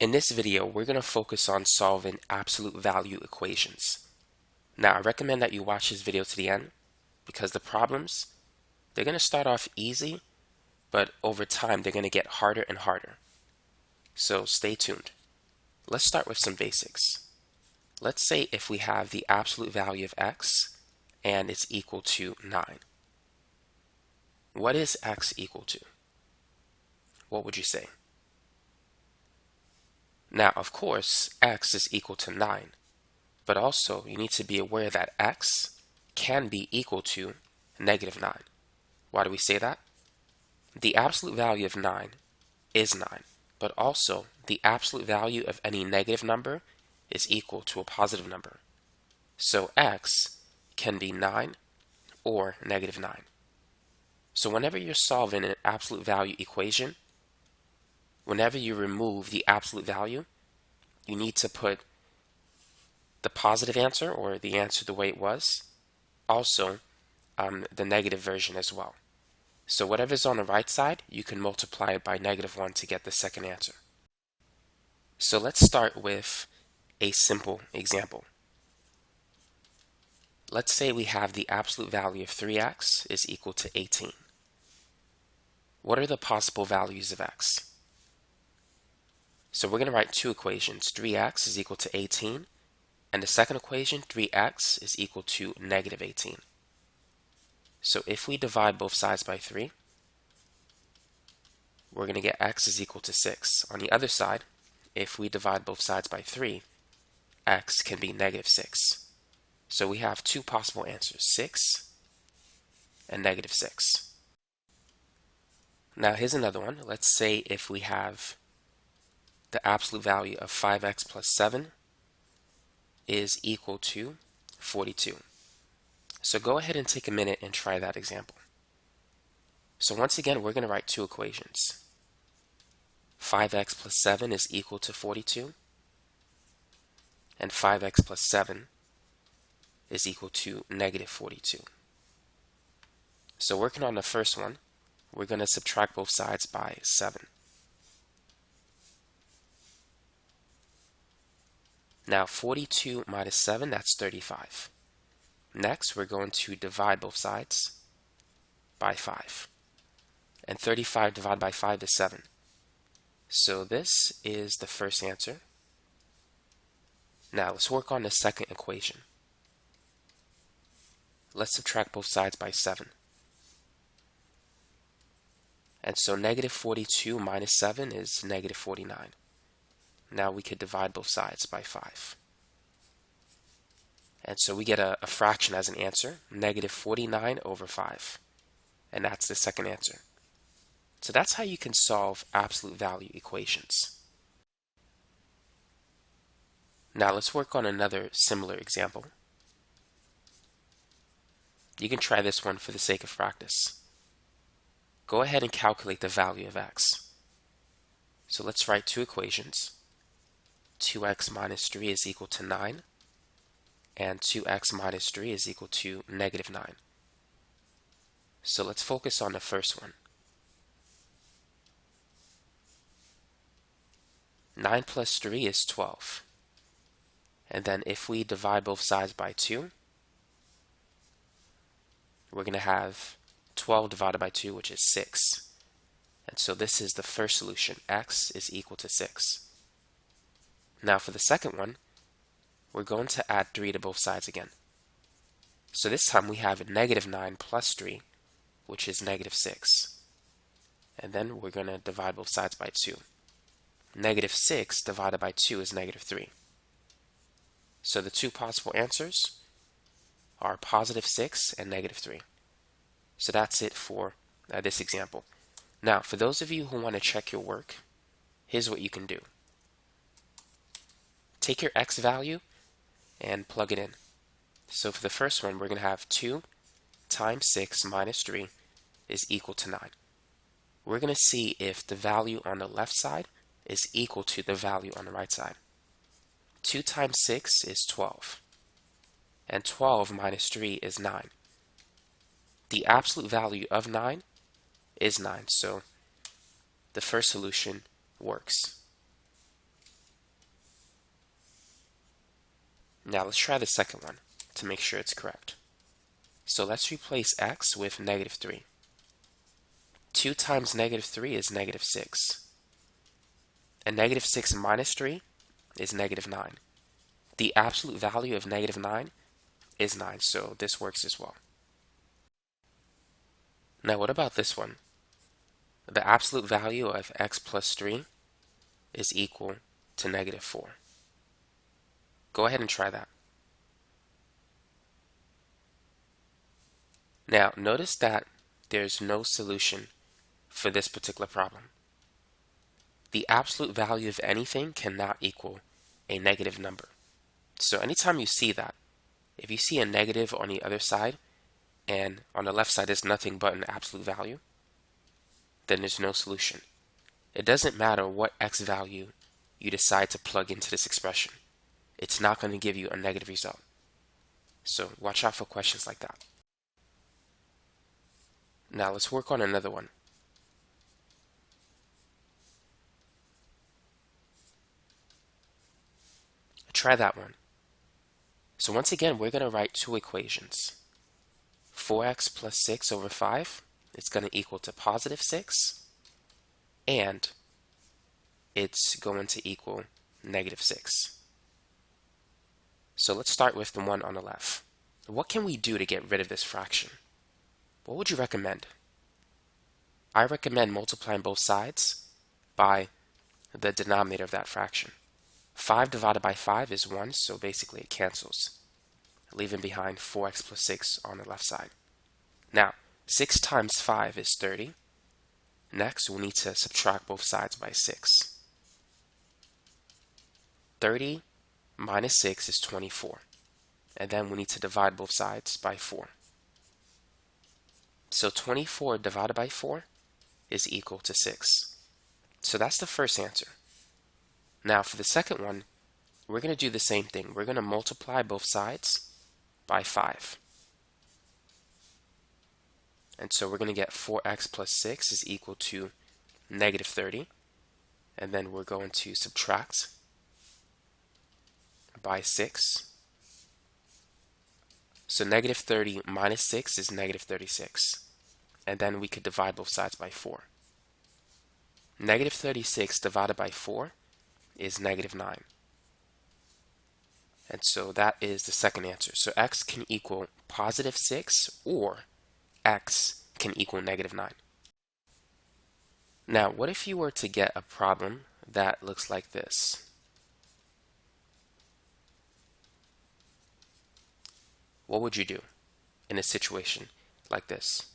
In this video, we're going to focus on solving absolute value equations. Now, I recommend that you watch this video to the end because the problems, they're going to start off easy, but over time, they're going to get harder and harder. So stay tuned. Let's start with some basics. Let's say if we have the absolute value of x and it's equal to 9. What is x equal to? What would you say? Now, of course, x is equal to 9, but also you need to be aware that x can be equal to negative 9. Why do we say that? The absolute value of 9 is 9, but also the absolute value of any negative number is equal to a positive number. So x can be 9 or negative 9. So whenever you're solving an absolute value equation, whenever you remove the absolute value, you need to put the positive answer or the answer the way it was, also the negative version as well. So whatever's on the right side, you can multiply it by -1 to get the second answer. So let's start with a simple example. Let's say we have the absolute value of 3x is equal to 18. What are the possible values of x? So we're going to write two equations. 3x is equal to 18, and the second equation, 3x is equal to -18. So if we divide both sides by 3, we're going to get x is equal to 6. On the other side, if we divide both sides by 3, x can be -6. So we have two possible answers, 6 and -6. Now here's another one. Let's say if we have the absolute value of 5x plus 7 is equal to 42. So go ahead and take a minute and try that example. So once again, we're going to write two equations. 5x plus 7 is equal to 42, and 5x plus 7 is equal to -42. So working on the first one, we're going to subtract both sides by 7. Now 42 minus 7, that's 35. Next, we're going to divide both sides by 5. And 35 divided by 5 is 7. So this is the first answer. Now let's work on the second equation. Let's subtract both sides by 7. And so -42 minus 7 is -49. Now we could divide both sides by 5. And so we get a fraction as an answer, -49 over 5. And that's the second answer. So that's how you can solve absolute value equations. Now let's work on another similar example. You can try this one for the sake of practice. Go ahead and calculate the value of x. So let's write two equations. 2x minus 3 is equal to 9, and 2x minus 3 is equal to -9. So let's focus on the first one. 9 plus 3 is 12. And then if we divide both sides by 2, we're going to have 12 divided by 2, which is 6. And so this is the first solution. X is equal to 6. Now for the second one, we're going to add 3 to both sides again. So this time we have -9 plus 3, which is -6. And then we're going to divide both sides by 2. -6 divided by 2 is -3. So the two possible answers are +6 and -3. So that's it for this example. Now, for those of you who want to check your work, here's what you can do. Take your x value and plug it in. So for the first one, we're going to have 2 times 6 minus 3 is equal to 9. We're going to see if the value on the left side is equal to the value on the right side. 2 times 6 is 12, and 12 minus 3 is 9. The absolute value of 9 is 9, so the first solution works. Now let's try the second one to make sure it's correct. So let's replace x with negative 3. 2 times negative 3 is negative 6. And negative 6 minus 3 is negative 9. The absolute value of negative 9 is 9, so this works as well. Now what about this one? The absolute value of x plus 3 is equal to negative 4. Go ahead and try that. Now notice that there's no solution for this particular problem. The absolute value of anything cannot equal a negative number. So anytime you see that, if you see a negative on the other side, and on the left side is nothing but an absolute value, then there's no solution. It doesn't matter what x value you decide to plug into this expression. It's not going to give you a negative result. So watch out for questions like that. Now let's work on another one. Try that one. So once again, we're going to write two equations. 4x plus 6 over 5 is going to equal to positive 6, and it's going to equal negative 6. So let's start with the one on the left. What can we do to get rid of this fraction? What would you recommend? I recommend multiplying both sides by the denominator of that fraction. 5 divided by 5 is 1, so basically it cancels, leaving behind 4x plus 6 on the left side. Now, 6 times 5 is 30. Next, we'll need to subtract both sides by 6. 30 minus 6 is 24. And then we need to divide both sides by 4. So 24 divided by 4 is equal to 6. So that's the first answer. Now for the second one, we're going to do the same thing. We're going to multiply both sides by 5. And so we're going to get 4x plus 6 is equal to negative 30. And then we're going to subtract by 6. So negative 30 minus 6 is negative 36. And then we could divide both sides by 4. Negative 36 divided by 4 is negative 9. And so that is the second answer. So x can equal positive 6 or x can equal negative 9. Now, what if you were to get a problem that looks like this? What would you do in a situation like this?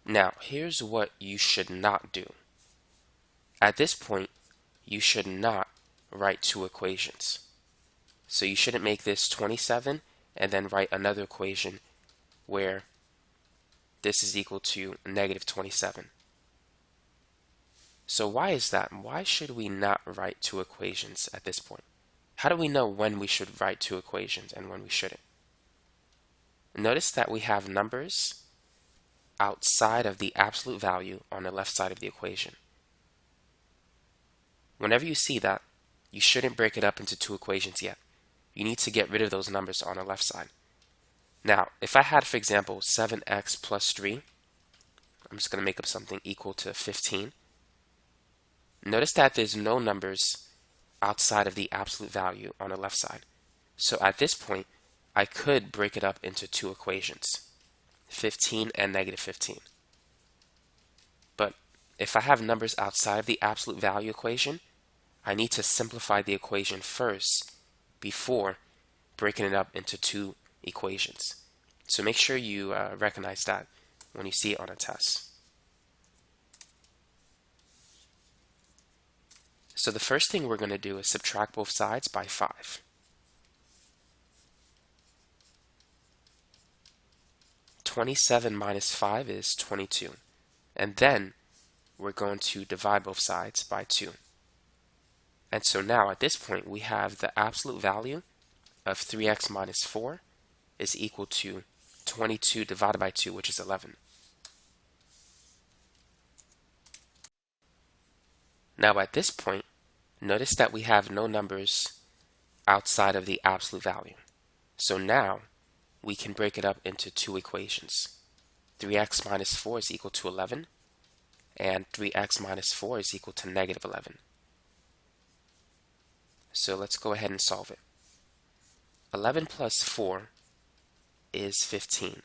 Now, here's what you should not do. At this point, you should not write two equations. So you shouldn't make this 27 and then write another equation where this is equal to negative 27. So why is that? Why should we not write two equations at this point? How do we know when we should write two equations and when we shouldn't? Notice that we have numbers outside of the absolute value on the left side of the equation. Whenever you see that, you shouldn't break it up into two equations yet. You need to get rid of those numbers on the left side. Now, if I had, for example, 7x plus 3, I'm just going to make up something equal to 15. Notice that there's no numbers outside of the absolute value on the left side. So at this point, I could break it up into two equations, 15 and negative 15. But if I have numbers outside of the absolute value equation, I need to simplify the equation first before breaking it up into two equations. So make sure you recognize that when you see it on a test. So the first thing we're going to do is subtract both sides by 5. 27 minus 5 is 22. And then we're going to divide both sides by 2. And so now at this point we have the absolute value of 3x minus 4 is equal to 22 divided by 2, which is 11. Now at this point, notice that we have no numbers outside of the absolute value. So now we can break it up into two equations. 3x minus 4 is equal to 11, and 3x minus 4 is equal to negative 11. So let's go ahead and solve it. 11 plus 4 is 15.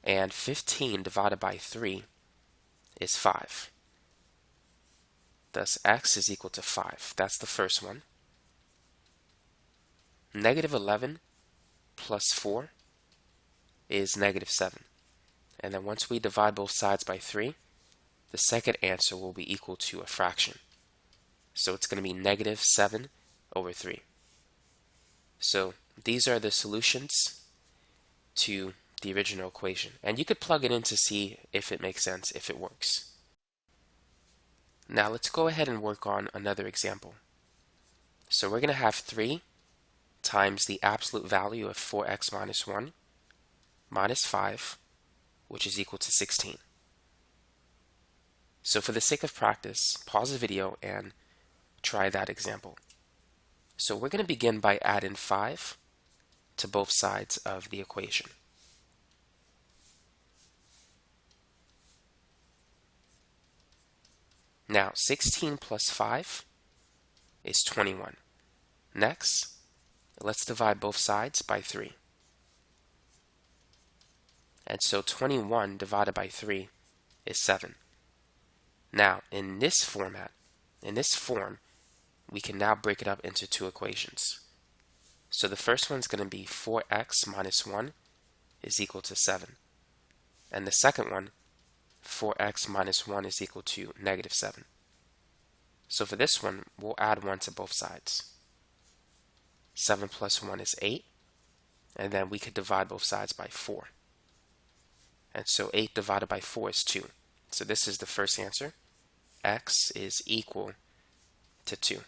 And 15 divided by 3 is 5. Thus, x is equal to 5. That's the first one. Negative 11 plus 4 is negative 7. And then once we divide both sides by 3, the second answer will be equal to a fraction. So it's going to be negative 7 over 3. So these are the solutions to the original equation. And you could plug it in to see if it makes sense, if it works. Now let's go ahead and work on another example. So we're going to have 3 times the absolute value of 4x minus 1 minus 5, which is equal to 16. So for the sake of practice, pause the video and try that example. So we're going to begin by adding 5 to both sides of the equation. Now 16 plus 5 is 21. Next, let's divide both sides by 3. And so 21 divided by 3 is 7. Now in this form, we can now break it up into two equations. So the first one's going to be 4x minus 1 is equal to 7. And the second one, 4x minus 1 is equal to negative 7. So for this one, we'll add 1 to both sides. 7 plus 1 is 8. And then we could divide both sides by 4. And so 8 divided by 4 is 2. So this is the first answer. X is equal to 2.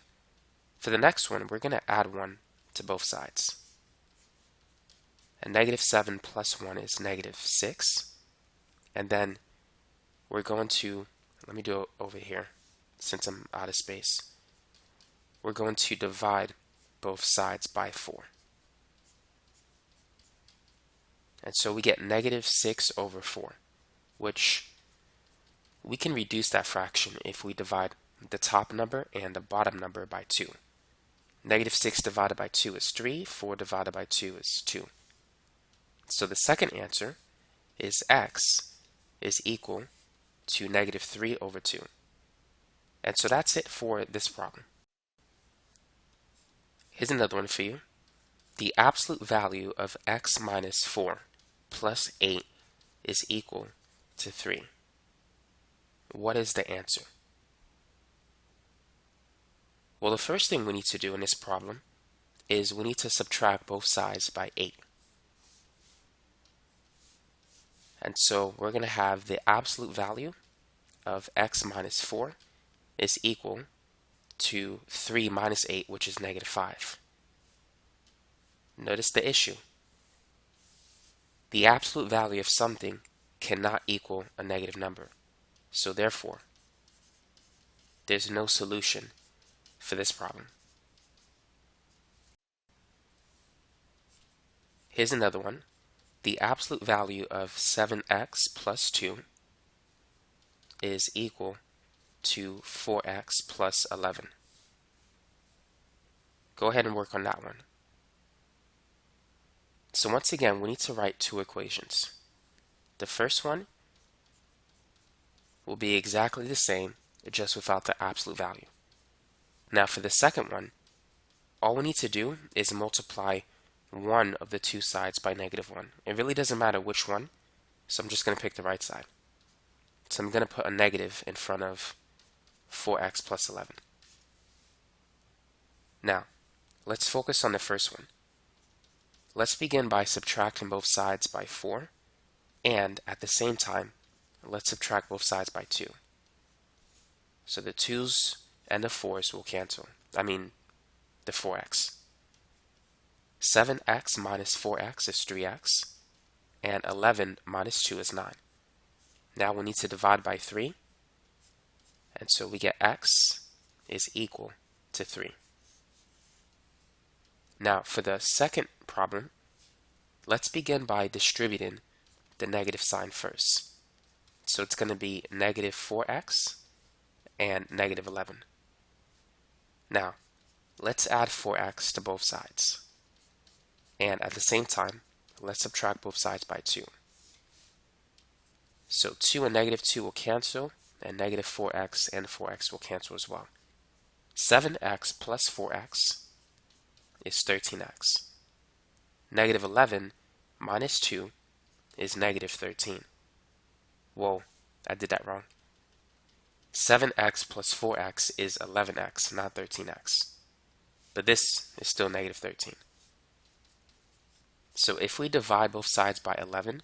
For the next one, we're going to add 1 to both sides. And negative 7 plus 1 is negative 6. And then we're going to, let me do it over here since I'm out of space. We're going to divide both sides by 4. And so we get negative 6 over 4, which we can reduce that fraction if we divide the top number and the bottom number by 2. Negative 6 divided by 2 is 3. 4 divided by 2 is 2. So the second answer is x is equal to negative 3 over 2. And so that's it for this problem. Here's another one for you. The absolute value of x minus 4 plus 8 is equal to 3. What is the answer? Well, the first thing we need to do in this problem is we need to subtract both sides by 8. And so we're going to have the absolute value of x minus 4 is equal to 3 minus 8, which is negative 5. Notice the issue. The absolute value of something cannot equal a negative number. So therefore, there's no solution for this problem. Here's another one. The absolute value of 7x plus 2 is equal to 4x plus 11. Go ahead and work on that one. So once again, we need to write two equations. The first one will be exactly the same, just without the absolute value. Now for the second one, all we need to do is multiply one of the two sides by negative 1. It really doesn't matter which one, so I'm just going to pick the right side. So I'm going to put a negative in front of 4x plus 11. Now, let's focus on the first one. Let's begin by subtracting both sides by 4, and at the same time, let's subtract both sides by 2. So the 2's and the 4's will cancel. I mean, the 4x. 7x minus 4x is 3x, and 11 minus 2 is 9. Now we need to divide by 3, and so we get x is equal to 3. Now, for the second problem, let's begin by distributing the negative sign first. So it's going to be negative 4x and negative 11. Now, let's add 4x to both sides. And at the same time, let's subtract both sides by 2. So 2 and negative 2 will cancel, and negative 4x and 4x will cancel as well. 7x plus 4x is 13x. Negative 11 minus 2 is negative 13. Whoa, I did that wrong. 7x plus 4x is 11x, not 13x. But this is still negative 13. So if we divide both sides by 11,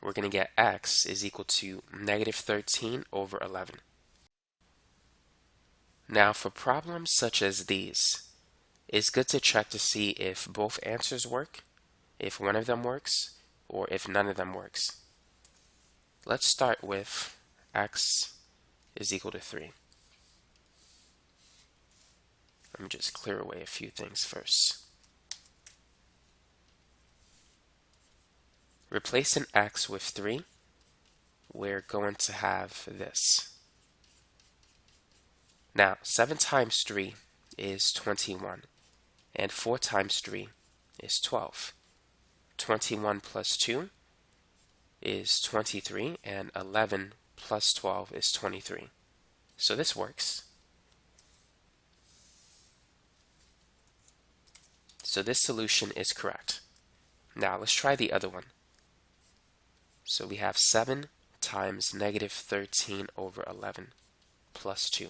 we're going to get x is equal to negative 13 over 11. Now for problems such as these, it's good to check to see if both answers work, if one of them works, or if none of them works. Let's start with x is equal to 3. Let me just clear away a few things first. Replacing x with 3, we're going to have this. Now, 7 times 3 is 21, and 4 times 3 is 12. 21 plus 2 is 23, and 11 plus 12 is 23. So this works. So this solution is correct. Now let's try the other one. So we have 7 times negative 13 over 11 plus 2.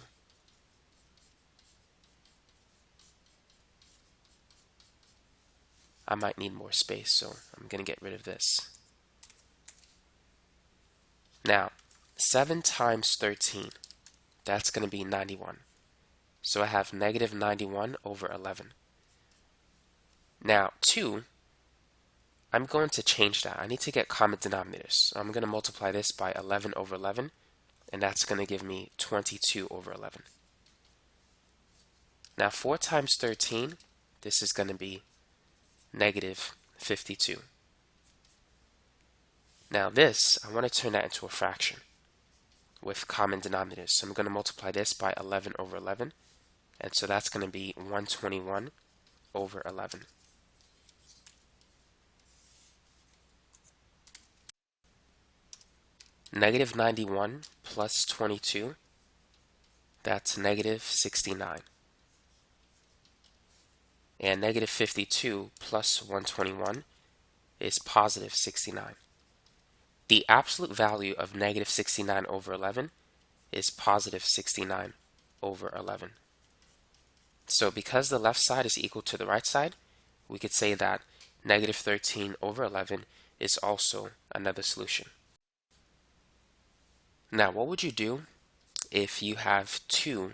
I might need more space, so I'm going to get rid of this. Now, 7 times 13, that's going to be 91. So I have negative 91 over 11. Now, 2, I'm going to change that. I need to get common denominators. So I'm going to multiply this by 11 over 11, and that's going to give me 22 over 11. Now, 4 times 13, this is going to be negative 52. Now this, I want to turn that into a fraction with common denominators. So I'm going to multiply this by 11 over 11, and so that's going to be 121 over 11. Negative 91 plus 22, that's negative 69. And negative 52 plus 121 is positive 69. The absolute value of negative 69 over 11 is positive 69 over 11. So because the left side is equal to the right side, we could say that negative 13 over 11 is also another solution. Now, what would you do if you have two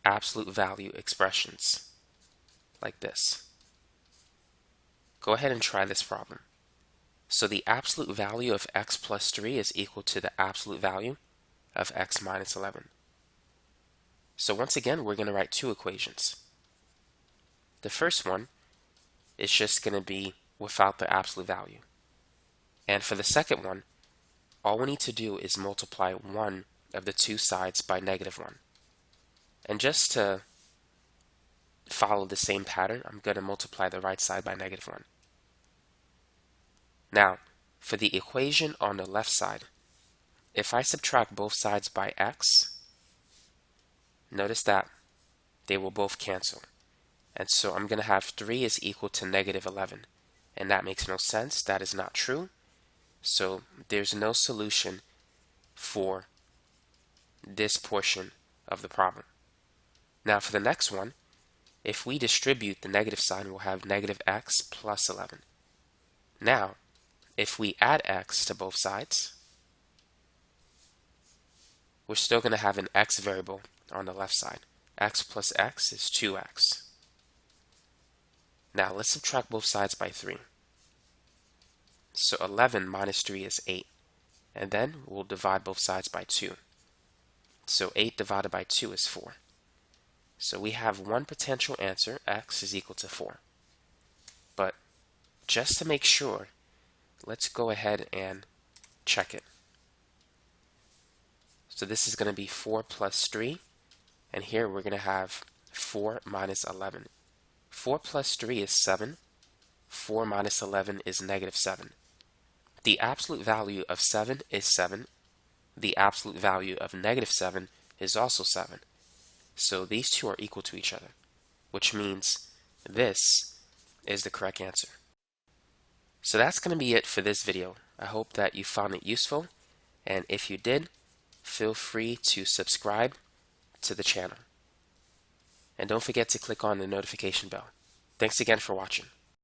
absolute value expressions like this? Go ahead and try this problem. So the absolute value of x plus 3 is equal to the absolute value of x minus 11. So once again, we're going to write two equations. The first one is just going to be without the absolute value. And for the second one, all we need to do is multiply one of the two sides by negative 1. And just to follow the same pattern, I'm going to multiply the right side by negative 1. Now, for the equation on the left side, if I subtract both sides by x, notice that they will both cancel. And so I'm going to have 3 is equal to negative 11. And that makes no sense. That is not true. So there's no solution for this portion of the problem. Now for the next one, if we distribute the negative sign, we'll have negative x plus 11. Now, if we add x to both sides, we're still going to have an x variable on the left side. X plus x is 2x. Now let's subtract both sides by 3. So 11 minus 3 is 8. And then we'll divide both sides by 2. So 8 divided by 2 is 4. So we have one potential answer, x is equal to 4. But just to make sure, let's go ahead and check it. So this is going to be 4 plus 3, and here we're going to have 4 minus 11. 4 plus 3 is 7. 4 minus 11 is negative 7. The absolute value of 7 is 7. The absolute value of negative 7 is also 7. So these two are equal to each other, which means this is the correct answer. So that's going to be it for this video. I hope that you found it useful, and if you did, feel free to subscribe to the channel. And don't forget to click on the notification bell. Thanks again for watching.